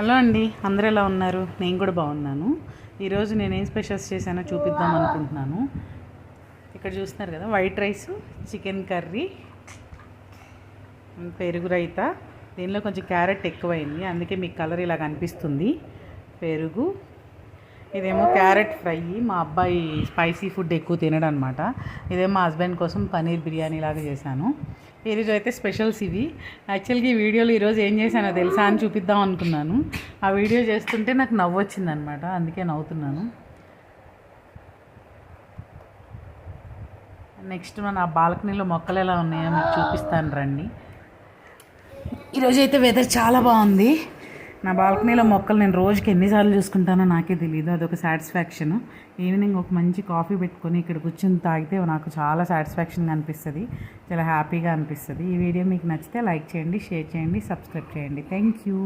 Hello అండి, అందరూ ఎలా ఉన్నారు? నేను కూడా బాగున్నాను. ఈరోజు నేనేం స్పెషల్స్ చేశానో చూపిద్దాం అనుకుంటున్నాను. ఇక్కడ చూస్తున్నారు కదా, వైట్ రైస్, చికెన్ కర్రీ, పెరుగు రైతా. దీనిలో కొంచెం క్యారెట్ ఎక్కువైంది, అందుకే మీకు కలర్ ఇలా కనిపిస్తుంది. పెరుగు, ఇదేమో క్యారెట్ ఫ్రై. మా అబ్బాయి స్పైసీ ఫుడ్ ఎక్కువ తినడం అనమాట. ఇదేమో మా హస్బెండ్ కోసం పన్నీర్ బిర్యానీ లాగా చేశాను. ఈరోజు అయితే స్పెషల్స్ ఇవి. యాక్చువల్గా ఈ వీడియోలో ఈరోజు ఏం చేశానో తెలుసా అని చూపిద్దాం అనుకున్నాను. ఆ వీడియో చేస్తుంటే నాకు నవ్వు వచ్చిందనమాట, అందుకే నవ్వుతున్నాను. నెక్స్ట్ మన బాల్కనీలో మొక్కలు ఎలా ఉన్నాయో మీకు చూపిస్తాను రండి. ఈరోజు అయితే వెదర్ చాలా బాగుంది. నా బాల్కనీలో మొక్కలు నేను రోజుకి ఎన్నిసార్లు చూసుకుంటానో నాకే తెలియదు. అదొక సాటిస్ఫాక్షన్. ఈవినింగ్ ఒక మంచి కాఫీ పెట్టుకొని ఇక్కడ కూర్చొని తాగితే నాకు చాలా సాటిస్ఫాక్షన్గా అనిపిస్తుంది, చాలా హ్యాపీగా అనిపిస్తుంది. ఈ వీడియో మీకు నచ్చితే లైక్ చేయండి, షేర్ చేయండి, సబ్స్క్రైబ్ చేయండి. Thank you.